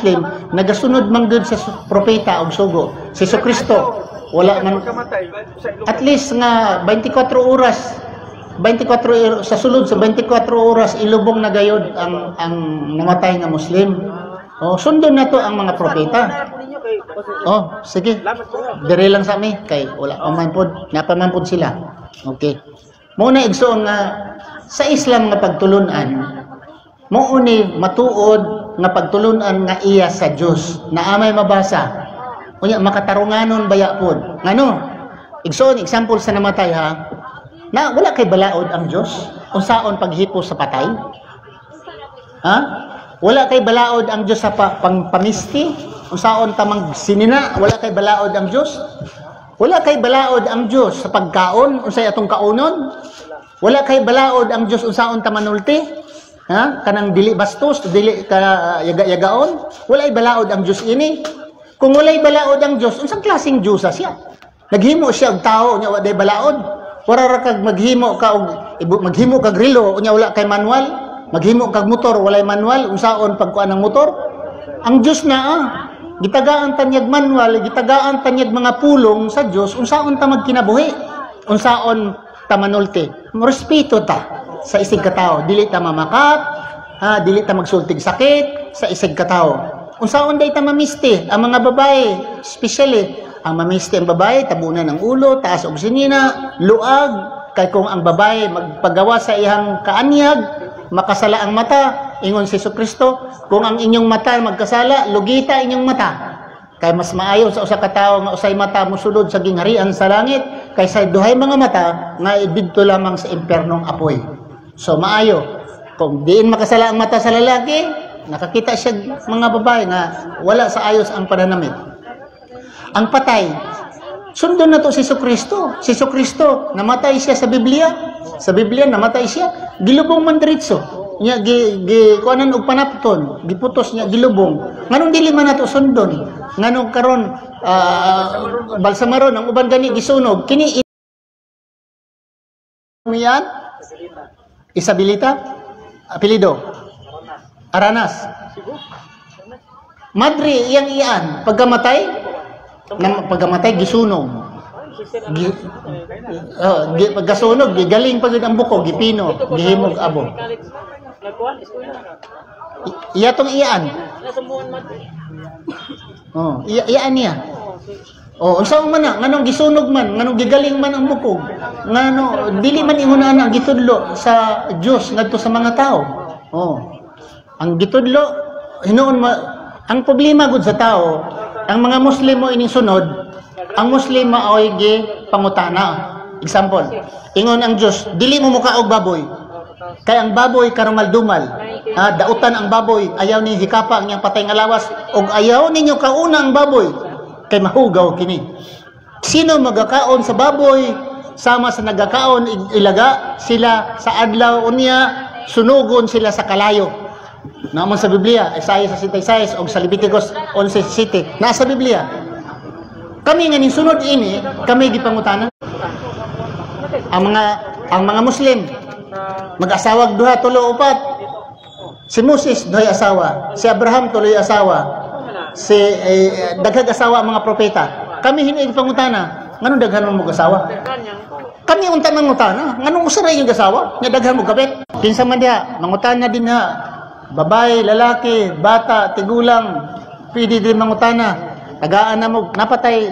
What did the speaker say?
Muslim nagasunod man gud sa propeta og sugo. Si Kristo wala man at least nga 24 oras 24 sa sulod sa 24 oras ilubong na gayod ang namatay nga Muslim. Oh, sundon na to ang mga propeta. Oh, sige. Dire lang sa mi kay wala pa man pod, napaman pod sila. Okay. Muna igsoon nga sa Islam nga pagtulunan, mao ni matuod nga pagtulunan nga iya sa Dios na amay mabasa. Unya makatarunganon baya pod. Ngano? Igsoon example sa namatay ha. Na wala kay balaod ang Dios unsaon paghipo sa patay? Ha? Wala kay balaod ang Dios sa pamisti unsaon ta magsinina? Wala kay balaod ang Dios. Wala kay balaod ang Dios sa pagkaon unsay atong kaunon. Wala kay balaod ang Dios unsaon ta manulti. Ha? Kanang dili bastos, dili ka yaga-yagaon. Wala ay balaod ang Dios ini. Kung walay balaod ang Dios, unsang klaseng Dios siya? Naghimo siya og tao unya wa day balaod. Wala ra kag maghimo ka og maghimo kag relo unya wala kay manual. Maghimo kag motor walay manual unsaon pagkuan ng motor? Ang Dios na gitagaan tanyag manual, gitagaan tanyag mga pulong sa Dios unsaon ta magkinabuhi? Unsaon ta manulti? Respeto ta sa isig ka tawo, dili ta mamakap, dili ta magsultig sakit sa isig ka tawo. Unsaon day ta mamisti ang mga babae, especially ang mamisti ang babae tabunan ng ulo, taas og sinina, luag kay kung ang babae magpagawa sa iyang kaanyag makasala ang mata, ingon si Kristo, kung ang inyong mata magkasala, lugita inyong mata. Kay mas maayo sa usa ka tawo nga usay mata mosulod sa gingharian sa langit kaysa duhay mga mata nga ibidto lamang sa impernong apoy. So maayo kung diin makasala ang mata sa lalaki, nakakita siya mga babae nga wala sa ayos ang pananamit. Ang patay, sundon na to si Kristo. Si Kristo namatay siya sa Biblia. Sa Biblia namatay siya, gilubong man diretso. Nya kuanan og panapton, giputos niya gilubong. Nganong dili man nato sundon? Nganong karon balsamaron ang uban gani gisunog kini yan? Isabilita? Apelido? Aranas? Madre iyang iyan pagkamatay gisunog. Pagkasunog gigaling pagud ang buko gipino gihimog abo. Iya tong iyaan. Oh, iyaan niya. Oh, unsa man na nganong gisunog man, nganong gigaling man ang bukog. Ngano dili man ingon ana gitudlo sa Dios ngadto sa mga tao. Oh. Ang gitudlo hinuon ang problema gud sa tao, ang mga Muslimo ining sunod, ang Muslim maoy gi pangutana. Example, ingon ang Dios, dili mo mukaog baboy. Kay ang baboy karumal-dumal. Dautan ang baboy, ayaw ni hikapa ang iyang patay nga lawas ug ayaw ninyo kauna ang baboy kay mahugaw kini. Sino magakaon sa baboy sama sa nagakaon ilaga sila sa adlaw unya sunugon sila sa kalayo. Naman sa Biblia, Isaiah 66 o sa Leviticus 11:7 nasa Biblia. Kami nga ning sunod ini, kami gipangutanan. Ang mga Muslim mag-asawag duha, tulo, upat. Si Moses duhay asawa, si Abraham tuloy asawa, si daghang asawa ang mga propeta. Kami hini gipangutana, nganong daghan mo asawa? Kami unta mangutana, nganong usaray yung asawa? Nya daghan mo kapit. Kinsa man diha, mangutana din ha. Babae, lalaki, bata, tigulang, pwede din mangutana. Tagaan na mo, napatay